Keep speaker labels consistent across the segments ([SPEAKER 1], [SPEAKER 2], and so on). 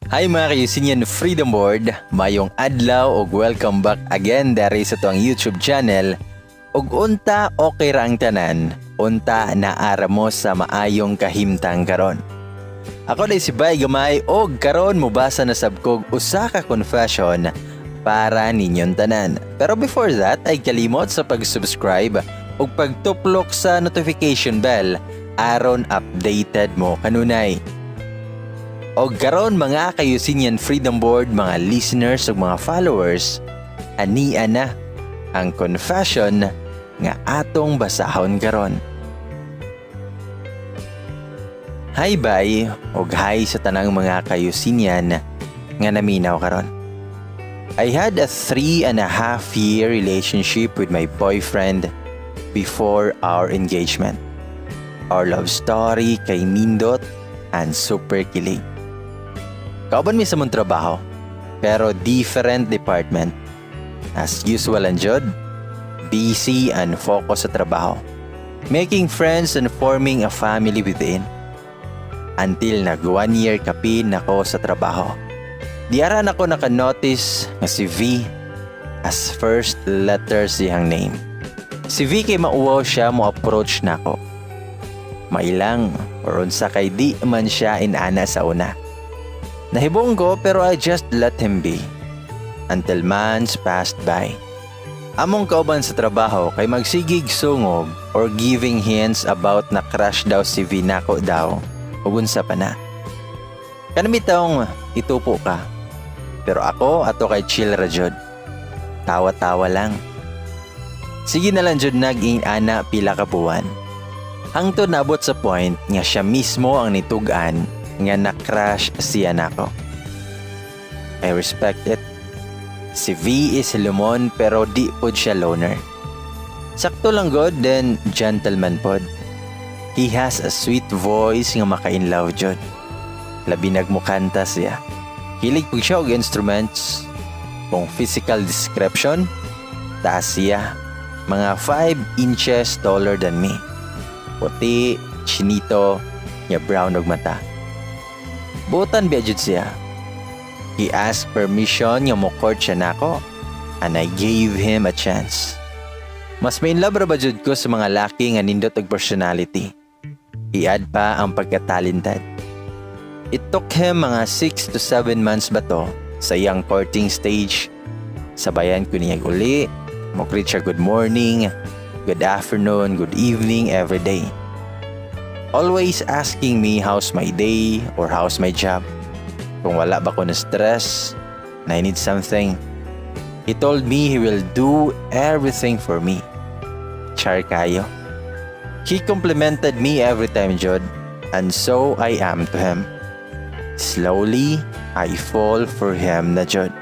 [SPEAKER 1] Hi mga UCnian Freedom Board, mayong adlaw og welcome back again dari sa tuang YouTube channel. Og unta okay ra ang tanan, unta naara mo sa maayong kahimtang karon. Ako day si Gamay og karon mubasa na sabkog usa ka confession para ninyong tanan. Pero before that ay kalimot sa pag-subscribe ug pagtuplok sa notification bell aron updated mo kanunay. O karon mga UCnian Freedom Board, mga listeners ug mga followers, ania na ang confession nga atong basahon karon. Hi bye ug hi sa tanang mga UCnian nga naminaw karon. I had a 3.5-year relationship with my boyfriend before our engagement. Our love story kay nindot and super kilig. Kauban mi sa mong trabaho, pero different department. As usual ang jod, busy and focus sa trabaho. Making friends and forming a family within. Until nag 1 year kapin ako sa trabaho. Diaran ako naka-notice nga si V as first letter siyang name. Si V kay mauwaw siya mo approach na ako. Mailang or unsa kay di man siya inana sa una. Nahibong ko pero I just let him be. Until months passed by. Among kauban sa trabaho kay magsigig sungog or giving hints about na crush daw si V nako daw. Ugunsa pa na. Kanamitaong itupo ka. Pero ako ato kay chill ra jud. Tawa-tawa lang. Sige na lang jud naging ana pila ka buwan. Hangtod nabot sa point nga siya mismo ang nitug-an nga na-crush siya nako. I respect it. Si V is Lumon pero di pod siya loner. Sakto lang god then gentleman pod. He has a sweet voice nga maka-inlove jud. Labi nagmukanta siya. Hilig pug siya og instruments. Kung physical description, taas siya. Mga 5 inches taller than me. Puti, chinito, nga brown og mata. Butan biya siya. He asked permission nga mo-court siya nako and I gave him a chance. Mas main love ra ba jud ko sa mga laki nga nindot og personality. I-add pa ang pagkatalented. It took him mga 6 to 7 months ba to sa iyang courting stage. Sabayan ko niya uli, mo-greet siya good morning, good afternoon, good evening every day. Always asking me how's my day or how's my job. Kung wala ba ko na stress, na I need something. He told me he will do everything for me. Char kayo. He complimented me every time, Jod, and so I am to him. Slowly, I fall for him na Jod.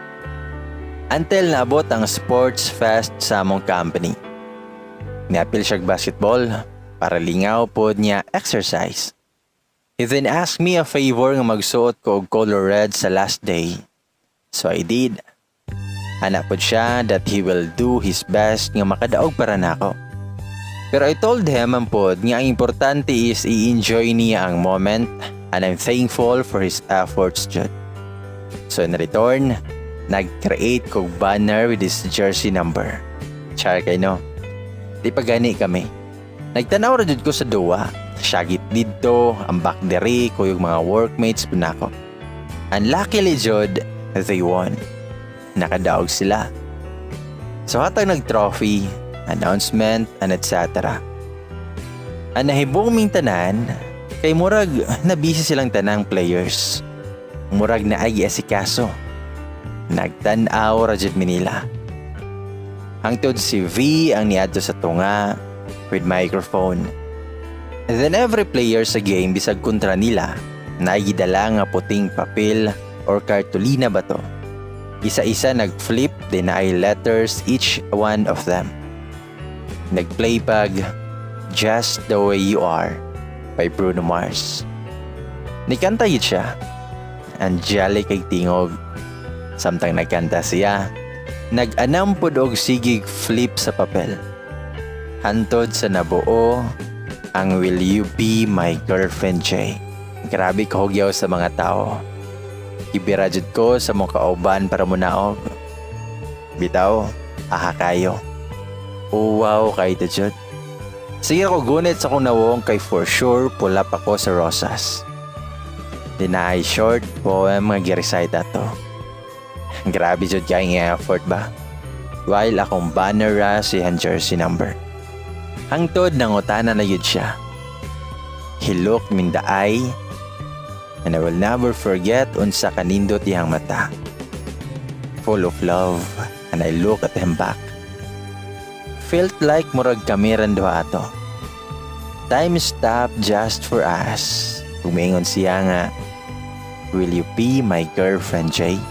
[SPEAKER 1] Until naabot ang sports fest sa among company. Niapil siya basketball para lingaw pod niya exercise. He then asked me a favor nga magsuot ko og color red sa last day. So I did. Ana pod siya that he will do his best nga makadaog para nako. Pero I told him ang pod nga ang importante is i-enjoy niya ang moment and I'm thankful for his efforts jud. So in return, nag-create kog banner with his jersey number. Char kay no. Di pa gani kami. Nagtanaw ra jud ko sa duwa. Syagit dito, ang back dere ko yung mga workmates po nako. And luckily jud, they won. Nakadaog sila. So hatag nag-trophy, announcement, and etc. Ang nahibong ming tanan, kay murag na-busy silang tanang players. Murag na ay asikaso. Nagtanaw ra jud Manila. Hangtod si V ang niadto sa tunga with microphone. And then every player sa game bisag kontra nila, naigidala nga puting papel or kartulina ba to. Isa-isa nag-flip then ay letters each one of them. Nag-play pag Just the Way You Are by Bruno Mars. Nikanta yun siya. Anjali kay tingog. Samtang nagkanta siya, nag-anam pod og sigig flip sa papel. Hantod sa nabuo ang Will You Be My Girlfriend Jay. Grabe kahugyaw sa mga tao. Ibira jud ko sa mong kauban para munaog. Bitaw, aha kayo. Wow, kay ta jud. Sige ako gunit sa kong nawong kay for sure pulap ako sa rosas. Dinaay short poem nga gi-recite ato. Grabe jud kay nga effort ba? While akong banner ra siyang jersey number. Hangtod nangutana na yun siya. He looked me in the eye and I will never forget unsa kanindot iyang mata. Full of love and I look at him back. Felt like murag kami randuha ato. Time stopped just for us. Tumingon siya nga, "Will you be my girlfriend, Jay?"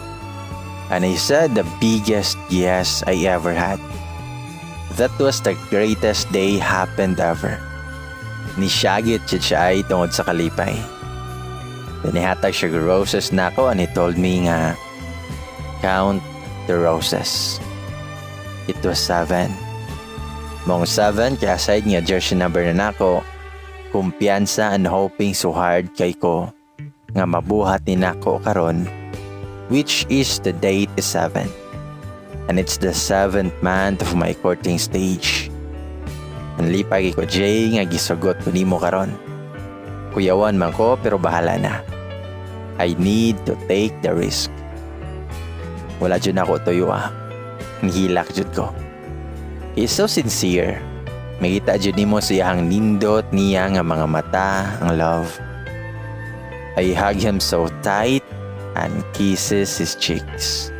[SPEAKER 1] And I said the biggest yes I ever had. That was the greatest day happened ever. Nisyagit siya ay tungod sa kalipay. Pinihatag siya roses na ako and he told me nga, "Count the roses." It was 7. Mong 7 kaya aside nga jersey number na nako, kumpiyansa and hoping so hard kay ko nga mabuhat ni nako karon, which is the date is 7. And it's the 7th month of my courting stage. Nanlipay ko Jay nga gisugot ko nimo karon. Kuyawan man ko pero bahala na. I need to take the risk. Wala jud ako tuyo Nihilak jud ko. He is so sincere. Makita jud nimo siyang nindot niya nga mga mata ang love. I hug him so tight and kisses his cheeks.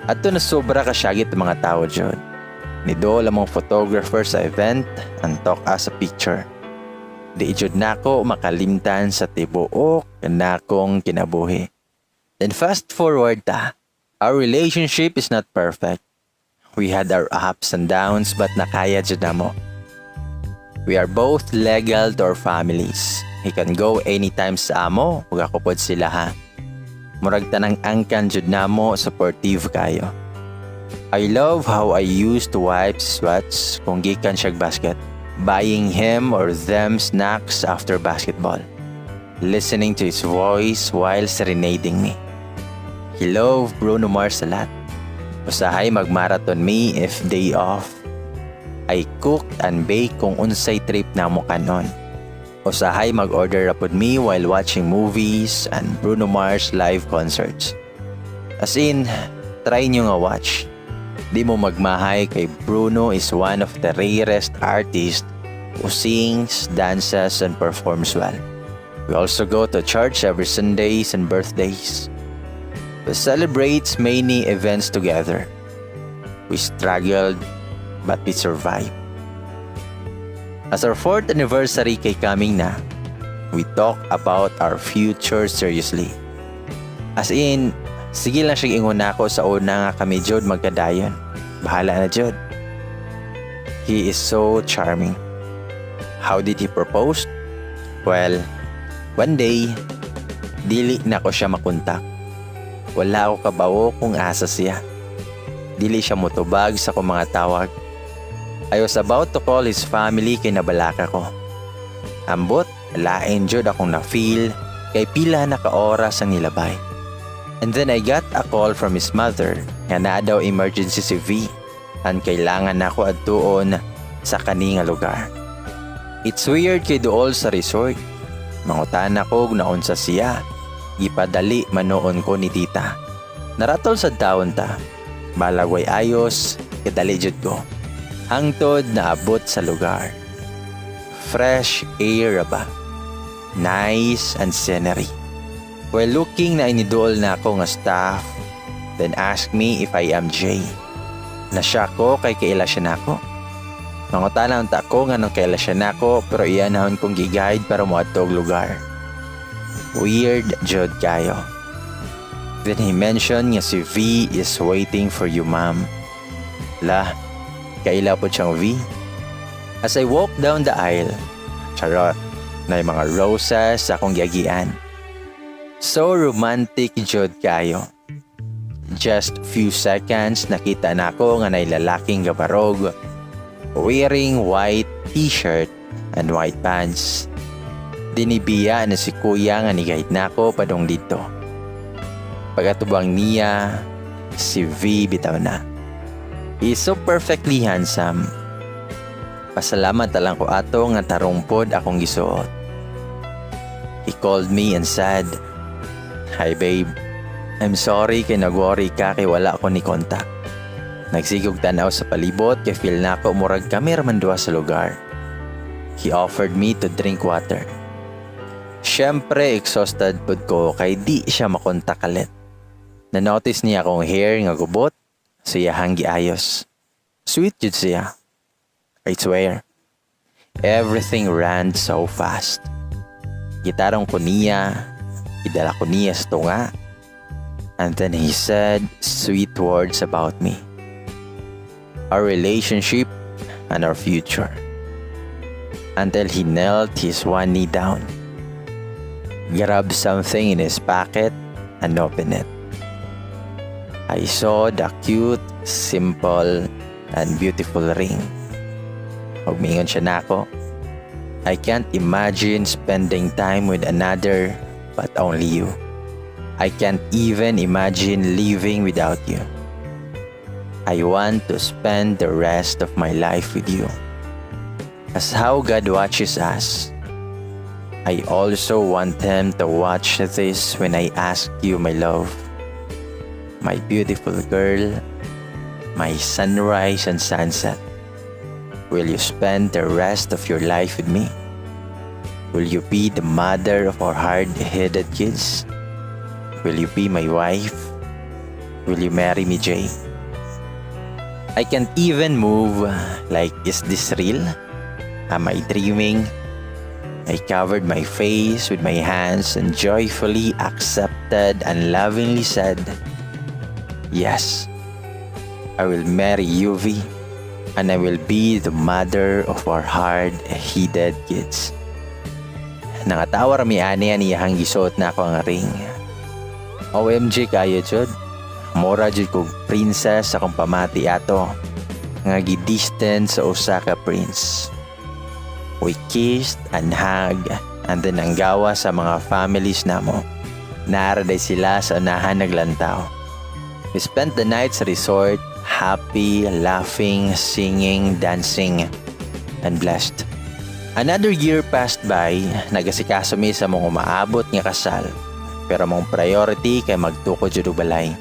[SPEAKER 1] Ato na sobra kasyagit ang mga tao dyan. Nido lamang photographer sa event and talk as a picture. Di jud nako makalimtan sa tibuok na akong kinabuhi. Then fast forward our relationship is not perfect. We had our ups and downs but nakaya jud namo. We are both legal to our families. He can go anytime sa amo, ug ako pod sila Murag tanang angkan jud namo, supportive kayo. I love how I used to wipe sweats kung gikan siya basket. Buying him or them snacks after basketball. Listening to his voice while serenading me. He loved Bruno Mars a lot. Usahay magmarathon me if day off. I cooked and baked kung unsay trip namo kanon. Usahay mag-order upon me while watching movies and Bruno Mars live concerts. As in, try nyo nga watch. Di mo magmahay kay Bruno is one of the rarest artists who sings, dances, and performs well. We also go to church every Sundays and birthdays. We celebrate many events together. We struggled, but we survived. As our 4th anniversary kay coming na, we talk about our future seriously. As in, sige lang siya ingon ako sa una nga kami jud magkadayon. Bahala na jud. He is so charming. How did he propose? Well, one day, dili na ko siya makontak. Wala ako kabawo kung asa siya. Dili siya mutubag sa kong mga tawag. I was about to call his family kay nabalaka ko. Ambot, lain jud akong na-feel kay pila na ka-oras ang nilabay. And then I got a call from his mother nga na daw emergency si V and kailangan ako adtuon sa kani nga lugar. It's weird kay duol sa resort. Mangutan ako na unsa siya. Ipadali manoon ko ni tita. Naratol sa taon ta. Balagway ayos, kadali jud ko. Hangtod na abot sa lugar. Fresh air ba? Nice and scenery. While looking na inidol na ako nga staff, then ask me if I am Jay. Nasya ko kay kaila siya nako. Mangutanan ta ko nga nung kaila siya nako pero iyanahon kong giguide para moadtog lugar. Weird jud kayo. Then he mentioned nga si V is waiting for you, ma'am. La, kaila po siyang V. As I walk down the aisle, charot, na yung mga roses sa akong giagian. So romantic jud kayo. Just few seconds nakita na ako nga nay lalaking gabarog wearing white t-shirt and white pants. Dinibiya na si kuya nga ni-guide na ako padong dito. pag-atubang niya, si V bitaw na. He is so perfectly handsome. Pasalamat lang ko ato nga tarungpod akong gisuot. He called me and said, "Hi babe, I'm sorry kay nag-worry ka kay wala ko ni kontak. Nagsigog tanaw sa palibot kay feel na ako murag kami raman duha sa lugar." He offered me to drink water. Siyempre, exhausted pod ko kay di siya makontak kalit. Na-notice niya akong hair nga gubot, siya hanggi ayos. Sweet jud siya. I swear, everything ran so fast. Gitarong ko niya, idala ko niya sa tunga, and then he said sweet words about me, our relationship, and our future. Until he knelt his one knee down, grabbed something in his pocket, and opened it. I saw the cute, simple, and beautiful ring. Humingon siya nako. I can't imagine spending time with another but only you. I can't even imagine living without you. I want to spend the rest of my life with you. As how God watches us, I also want Him to watch this when I ask you, my love, my beautiful girl, my sunrise and sunset. Will you spend the rest of your life with me? Will you be the mother of our hard-headed kids? Will you be my wife? Will you marry me, Jay? I can't even move. Like, is this real? Am I dreaming? I covered my face with my hands and joyfully accepted and lovingly said, "Yes, I will marry you, V, and I will be the mother of our hard-headed kids." Nangatawa rami ani aniyahang gisuot na ako ang ring. OMG kayo jud. Mora jud kog princess akong pamati ato. Nga gidistant sa usa ka prince. We kissed and hugged and then nanggawa sa mga families namo. Naaraday sila sa unahan naglantaw. We spent the night sa resort, happy, laughing, singing, dancing, and blessed. Another year passed by, nagasikaso mi sa mong umaabot nga kasal. Pero mong priority kay magtukod jud og balay.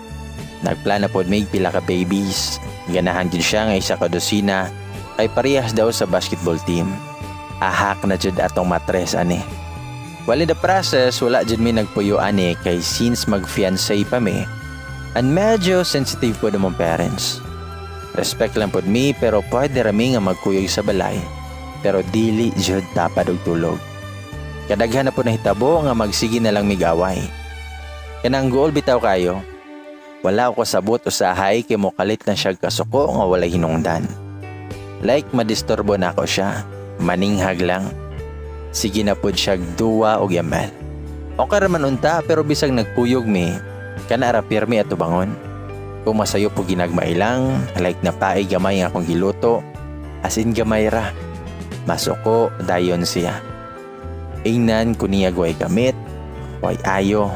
[SPEAKER 1] Nagplano pod mig pila ka babies. Ganahan jud siya nga isa ka dosina kay parehas daw sa basketball team. Ahak na jud atong matres ani. While in the process, wala jud mi nagpuyo ani kay since mag-fiancé pa mi. And medyo sensitive po mong parents. Respect lang pod mi pero pwede rami nga magkuyog sa balay. Pero dili jud tapad og tulog. Kadaghan na po nahitabo nga magsigi na lang migaway. Kanang goal bitaw kayo. Wala ako sabot usahay kay mokalit na siya kasuko nga walay hinungdan. Like madisturbo na ako siya, maninghag lang. Sige na po siya duwa og yamal. Okay raman unta pero bisag nagpuyog mi, kanara pirmi ato bangon. Kung masayo po ginagmailang, like na paay gamay nga akong giluto, as in gamay ra. Masuko dayon siya. Ingnan ko niya guway gamit, way ayo.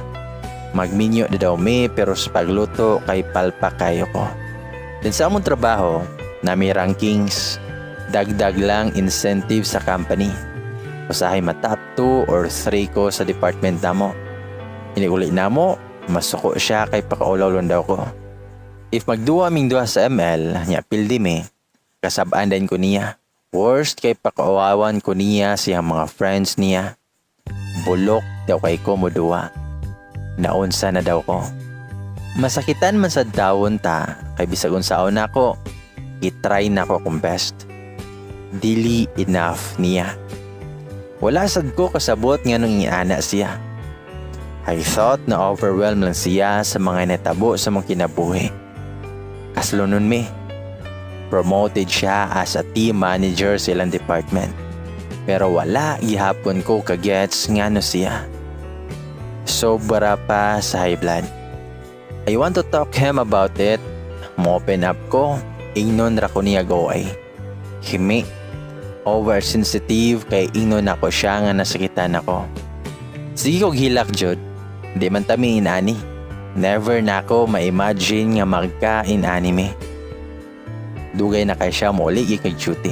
[SPEAKER 1] Magminyo na daw mi pero sa pagluto kay palpa kayo ko. Din sa among trabaho, nami rankings, dagdag lang incentive sa company. Usahay matap 2 or 3 ko sa department namo. Iniuli namo, masuko siya kay pakaulaw daw ko. If magduwa ming duha sa ML, nya pildi mi, kasabaan din ko niya. Worst kay pakawawan ko niya siyang mga friends niya. Bulok daw kay ko moduwa. Naunsa na daw ko. Masakitan man sa dawon ta, kay bisag unsaon nako, i-try na ko akong best. Dili enough niya. Wala sad ko kasabot nga nung iana siya. I thought na overwhelmed lang siya sa mga natabo sa mong kinabuhi. Kaslunon mi. Promoted siya as a team manager sa ilang department. Pero wala gihapon ko kagets nga no siya. Sobra pa sa high blood. I want to talk him about it. Mo-open up ko. Ingnon ra ko niya goay. Himi. Oversensitive kay ingnon ako siya nga nasakitan ako. Sige kog hilak jud. Di man tami inani. Never na ako ma-imagine nga magkain anime. Dugay na kay siya muli kay duty.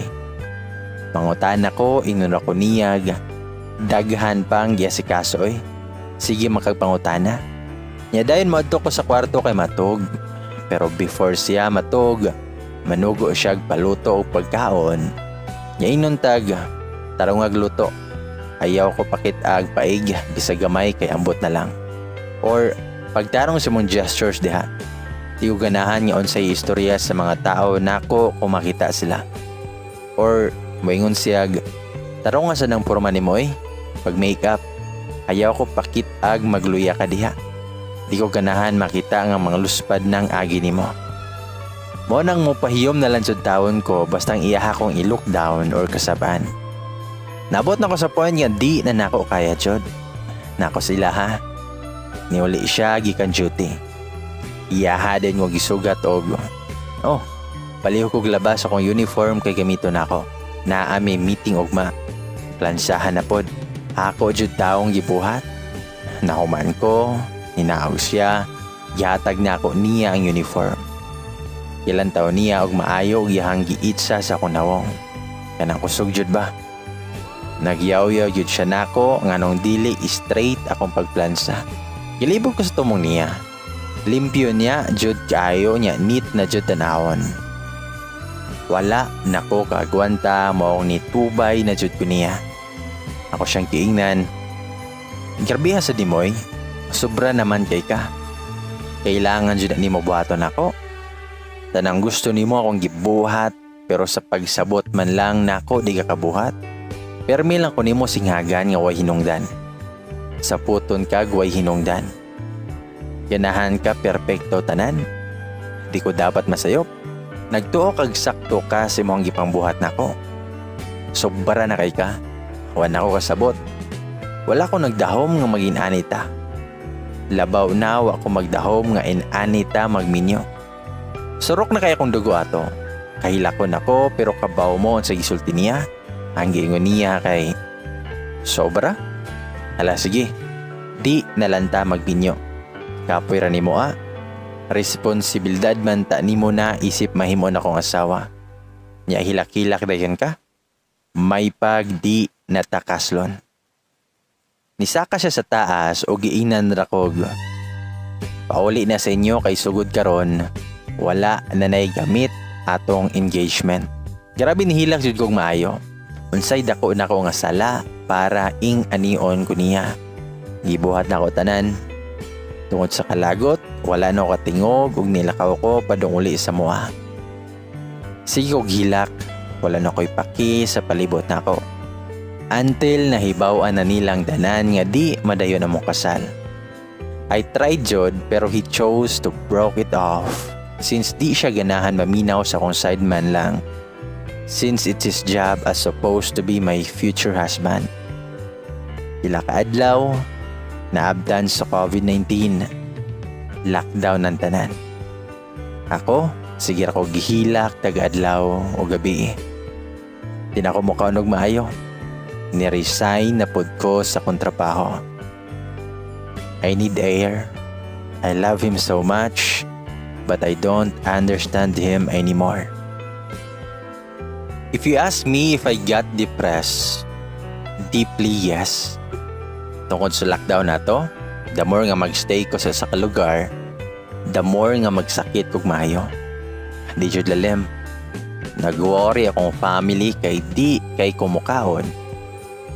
[SPEAKER 1] Mangutan ako, ingon ako niyag. Daghan pang giasikaso eh. Sige makagpangutana. Nya dayon moadto ko sa kwarto kay matog. Pero before siya matog, manugo siya paluto og pagkaon. Nya inuntag, tarong agluto. Ayaw ko pakitag paig bisag gamay kay ambot na lang. Or pagtarong sa mong gestures diha. Di ko ganahan nga unsay istorya sa mga tao nako kung makita sila. Or moingon siyag, tarong nga sa nang porma nimo eh. Pag makeup, ayaw ko pakitag magluya ka diha. Di ko ganahan makita nga mga luspad ng agi nimo. Mo nang mopahiyom na lang sud taon ko bastang iyaha kong i-look down or kasabaan. Nabot na ko sa point nga di na nako kaya jud. Nako sila ha. Niuli siya gikan duty. Iyaha din mo gisugat og palihok kog labas akong uniform kay gamito nako. Naa may meeting ugma. Plansahan na pod. Ako jud taong gibuhat. Nahuman ko, hinaog siya, gihatag na ako niya ang uniform. Ilan taon niya og maayo og iyahang giitsa sa kunawong. Kanang kusog jud ba? Nagyaw-yaw jud siya nako nganong dili straight akong pagplansa. Gilibog ko sa tumong niya. Limpyo niya jud kaayo niya neat na jud tanawon. Wala nako kaagwanta mao ni tubay na jud ko niya. Ako siyang kiingnan. Grabe sa dimoy. Sobra naman kay ka. Kailangan jud nimo buhaton ako. Tanang gusto nimo akong gibuhat pero sa pagsabot man lang nako di ka kabuhat. Permi lang ko nimo singhagan nga way hinungdan. Sa puton kag way hinungdan. Ganahan ka perpekto tanan. Di ko dapat masayop. Nagtuo kag sakto ka sa imong gipangbuhat nako. Sobra na kay ka. Wala ako kasabot. Wala ko nagdahom nga maging anita. Labaw na wa ko magdahom nga inanita magminyo. Surok na kaya kong dugo ato. Kahilakon ako pero kabaw mo sa gisulti niya. Ang giingon niya kay sobra? Hala sige. Di nalanta magminyo. Kapoy ra nimo a. Responsibilidad man ta nimo na isip mahimon akong asawa. Nya hilak-hilak dayon ka. May pag di natakaslon. Nisaka siya sa taas o giinan rakog. Pauli na sa inyo kay sugod karon. Wala na nay gamit atong engagement. Grabe nihilak jud kog maayo. Unsay dako na ko nga sala para ing anion ko niya. Gibuhat na ko tanan. Tungod sa kalagot, wala na ko katingog ug nilakaw ko padung uli sa mua. Sige kog hilak, wala na ko'y paki sa palibot nako. Until nahibaw-an na nilang danan nga di madayon na mo kasal. I tried jud pero he chose to broke it off since di siya ganahan maminaw sa kong side man lang. Since it's his job as supposed to be my future husband. Pila ka adlaw, naabdan sa COVID-19. Lockdown ng tanan. Ako, sige ako gihilak tag-adlaw o gabi. Di na ako mukaunog maayo. Niresign na pod ko sa kontrabaho. I need air. I love him so much, but I don't understand him anymore. If you ask me if I got depressed, deeply yes. Tungkol sa lockdown na to, the more nga magstay ko sa lugar, the more nga magsakit kog maayo. Di jud lalim. Nag-worry akong family kay di kay kumukaon.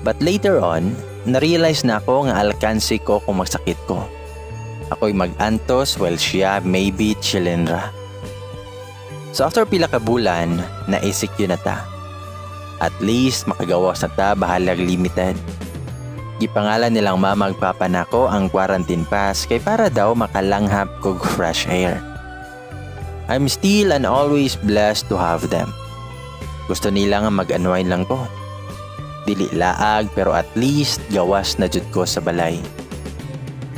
[SPEAKER 1] But later on, na-realize na ako nga alkansi ko kung magsakit ko. Ako'y mag-antos while siya maybe chillin ra. So after pila ka bulan, naisik yun na ta. At least makagawas na ta bahalag limited. Gipangalan nilang mamagpapa nako ang quarantine pass kay para daw makalanghap kog fresh air. I'm still and always blessed to have them. Gusto nila nga mag-unwind lang ko. Dili laag pero at least gawas na jud ko sa balay.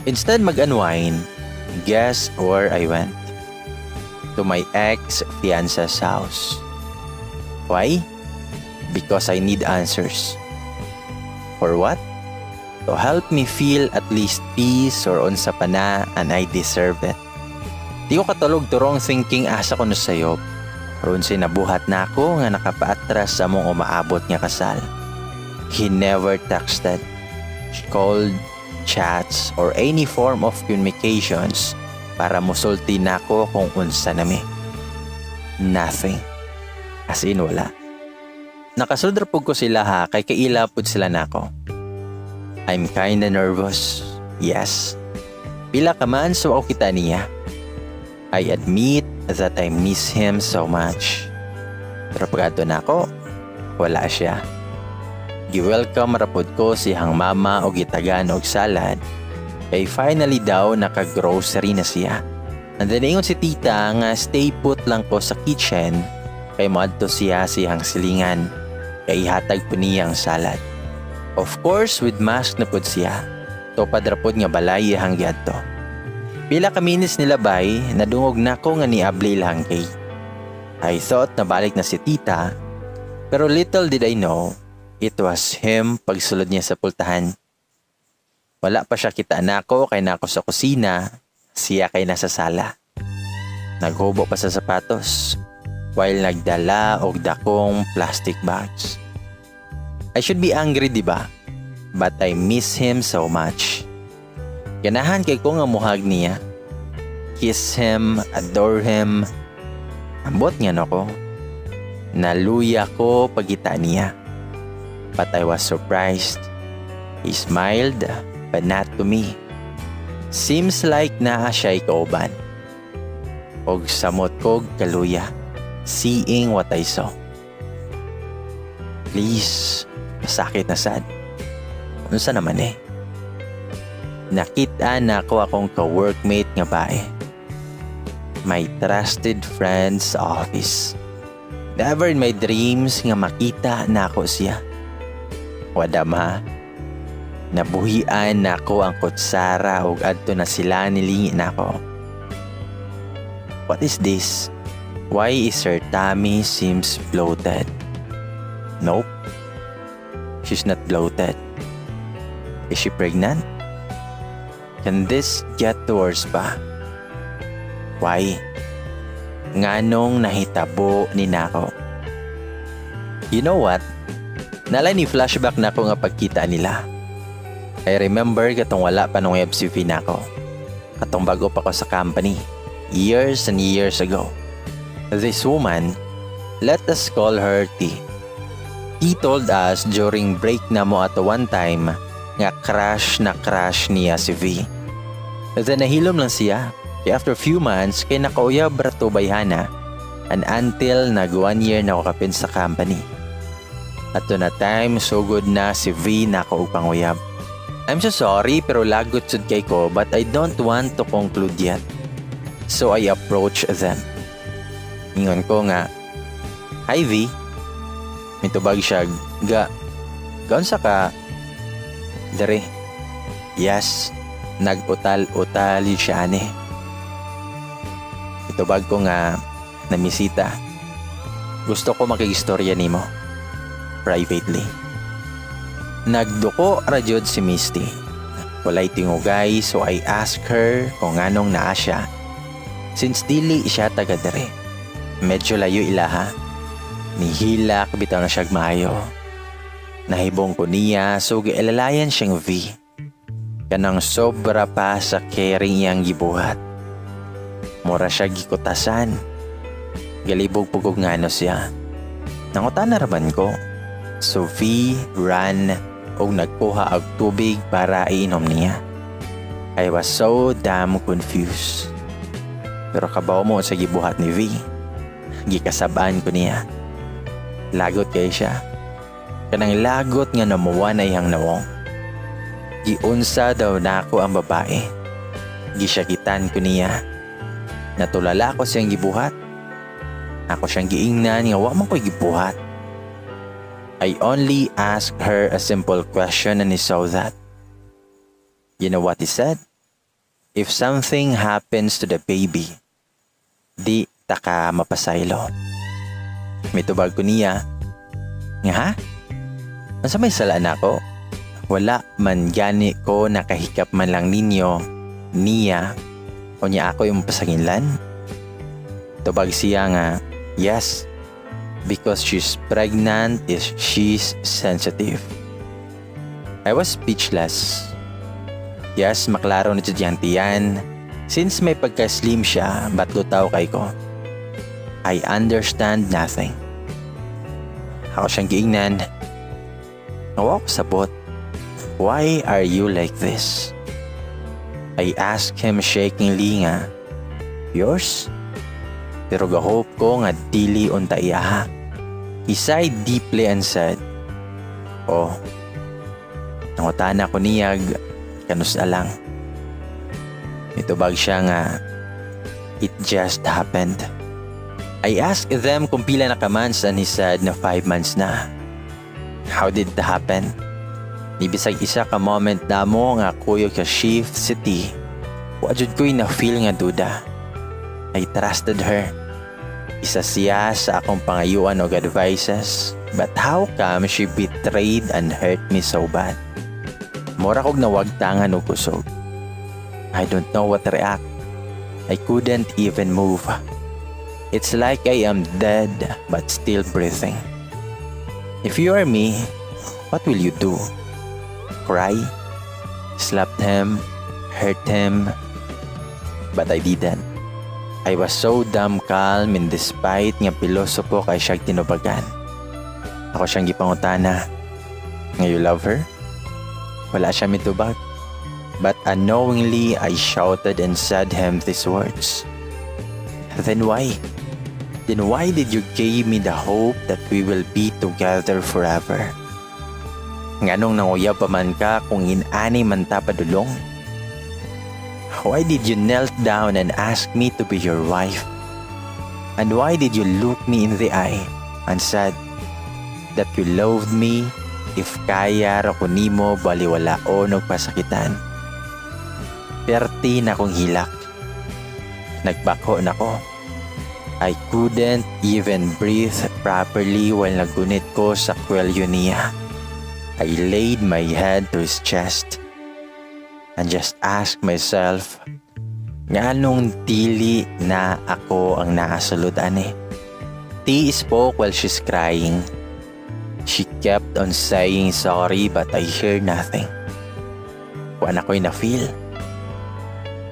[SPEAKER 1] Instead mag-unwind, guess where I went? To my ex-fiance's house. Why? Because I need answers. For what? to help me feel at least peace or unsa pa na, and I deserve it. Di ko katulog turong thinking asa ko na sayo. Ron nabuhat na ako nga nakapaatras sa mong umaabot nga kasal. He never texted, called, chats, or any form of communications para musulti na ako kung unsa nami. Nothing. As in wala. Nakasuldrapog ko sila ha, kay kailapod sila nako. I'm kinda nervous. Yes. Pila ka man so ako kita niya. I admit that I miss him so much. Pero pagkato na ako, wala siya. Gi-welcome rapod ko siyang mama o gitagan og salad. Kay finally daw naka-grocery na siya. And then ingon si tita nga stay put lang ko sa kitchen kay moadto siya siyang silingan. Kay hatag po niya ang salad. Of course, with mask na pod siya. Topad rapod nga balay ihang gyadto. Pila ka minutes nila bay, nadungog na ko nga ni Ablil hangkay. I thought na balik na si tita, pero little did I know, it was him pagsulod niya sa pultahan. Wala pa siya kita nako kay nako sa kusina, siya kay nasa sala. Naghubo pa sa sapatos, while nagdala og dakong plastic bags. I should be angry, diba? But I miss him so much. Ganahan kay ko nga muhag niya. Kiss him, adore him. Ambot nga no ko. Naluya ko pagita niya. But I was surprised. He smiled, but not to me. Seems like naa siya'y kauban. Og samot kog kaluya, seeing what I saw. Please, masakit na sad. Unsa naman eh? Nakita na ako akong ka-workmate nga bae. My trusted friend's office. Never in my dreams nga makita na ako siya. Wadama, nabuhian na ako ang kutsara ug adto na sila nilingi na ako. What is this? Why is her tummy seems bloated? Nope. She's not bloated. Is she pregnant? Can this get worse pa? Why? Nganong nahitabo ni nako? You know what? Nalay ni flashback na ako nga pagkita nila. I remember katong wala pa nung FCV nako. Katong bago pa ko sa company. Years and years ago. This woman, let us call her T. He told us during break na mo at one time nga crush niya si V. Then nahilom lang siya. Kaya after few months kay nakauyab rato bayhana and until nag 1 year na ako kapin sa company. At to na time so good na si V nakaupang uyab. I'm so sorry pero lagot sud kay ko but I don't want to conclude yet. So I approach them. Ingon ko nga, "Hi V." Mitubag siya, gaunsa ka? Dere. Yes, nag-utal-utali siya ani. Mitubag ko nga, namisita. Gusto ko makigistorya nimo. Privately. Nagduko radyod si Misty. Walay tingugay so I ask her kung anong naa siya. Since dili siya taga dere. Medyo layo ilaha. Nihilak bitaw na siya maayo. Nahibong ko niya so gialalayan siyang V. Kanang sobra pa sa caring iyang gibuhat. Mura siya gikutasan. Galibog pugog ngano siya. Nangutan na raman ko. So V ran o nagkuha og tubig para iinom niya. I was so damn confused. Pero kabaw mo sa gibuhat ni V. Gikasabaan ko niya. Lagot kay siya. Kanang lagot nga namuwa na iyang nawong. Giunsa daw na ako ang babae. Gisyakitan ko niya. Natulala ko siyang gibuhat. Ako siyang giingnan nga wa man ko'y gibuhat. I only asked her a simple question and he saw that. You know what he said? If something happens to the baby, di taka mapasaylo. Mitubag ko niya. Nga ha? Ansa may salaan ako? Wala man gani ko nakahikap man lang ninyo, niya, o niya ako yung pasaginlan. Tubag siya nga, yes, because she's pregnant is she's sensitive. I was speechless. Yes, maklaro na estudyante yan. Since may pagka-slim siya, ba't lutaw kay ko? I understand nothing. Ako siyang giingnan. Nawa ko sabot. Why are you like this? I asked him shakingly nga, yours? Pero gahope ko nga dili unta iyaha. He sighed deeply and said, oh, nangutana ko niyag, kanus na lang. Mitubag siya nga, it just happened. I asked them kung pila na ka-months and he said na 5 months na. How did it happen? Nibisag isa ka moment na mo nga kuyo ka shift city. Wajud ko'y na-feel nga duda. I trusted her. Isa siya sa akong pangayuan o advices. But how come she betrayed and hurt me so bad? Mura kog nawagtangan o kusog. I don't know what to react. I couldn't even move. It's like I am dead but still breathing. If you are me, what will you do? Cry? Slapped him? Hurt him? But I didn't. I was so damn calm and despite nga pilosopo kay siyang tinubagan. Ako siyang gipangutana. Nga you love her? Wala siya mitubag. But unknowingly I shouted and said him these words. Then why? Then why did you give me the hope that we will be together forever? Nganong nanguyab pa man ka kung inani man ta padulong? Why did you knelt down and ask me to be your wife? And why did you look me in the eye and said that you loved me if kaya ra ko nimo baliwala o nagpasakitan? Perti na kong hilak. Nagbako na ko. I couldn't even breathe properly while nagunit ko sa kwelyo niya. I laid my head to his chest and just asked myself, nganong dili na ako ang naasulod ani? T spoke while she's crying. She kept on saying sorry but I hear nothing. Kuan ako'y na-feel.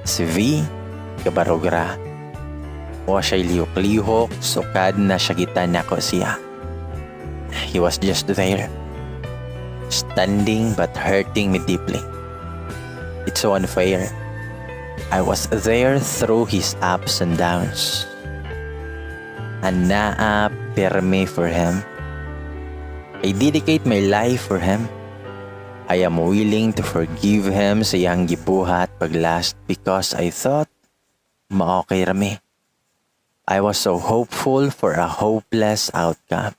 [SPEAKER 1] Si V, kabarogra. O siya'y lihok-lihok, sukad na syagitan na ko siya. He was just there, standing but hurting me deeply. It's so unfair. I was there through his ups and downs. And naa perme for him. I dedicate my life for him. I am willing to forgive him sa iyang gibuhat paglast because I thought maokay rami. I was so hopeful for a hopeless outcome.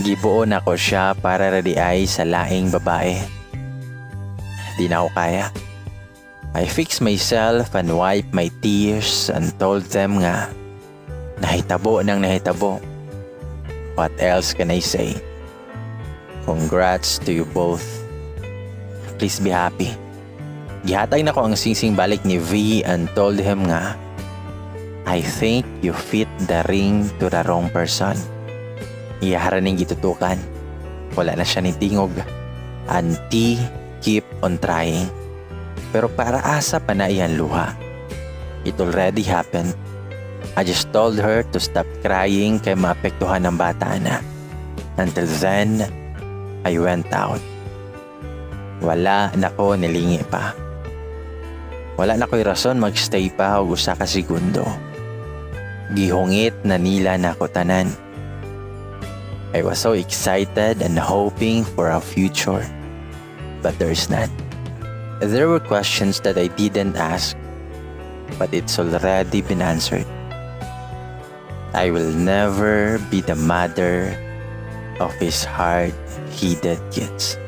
[SPEAKER 1] Gibuon ako siya para radiay sa laing babae. Di na ako kaya. I fixed myself and wiped my tears and told them nga, nahitabo nang nahitabo. What else can I say? Congrats to you both. Please be happy. Gihatay na ko ang singsing balik ni V and told him nga, I think you fit the ring to the wrong person. Iyahara ning gitutukan. Wala na siya ni tingog. Auntie, keep on trying. Pero para asa pa na iyan luha. It already happened. I just told her to stop crying kay maapektuhan ng bata na. Until then, I went out. Wala na ko nilingi pa. Wala na ko'y rason magstay pa o usa ka segundo. Gihungit na nila na ko tanan. I was so excited and hoping for a future. But there's none. There were questions that I didn't ask, but it's already been answered. I will never be the mother of his hard-headed kids.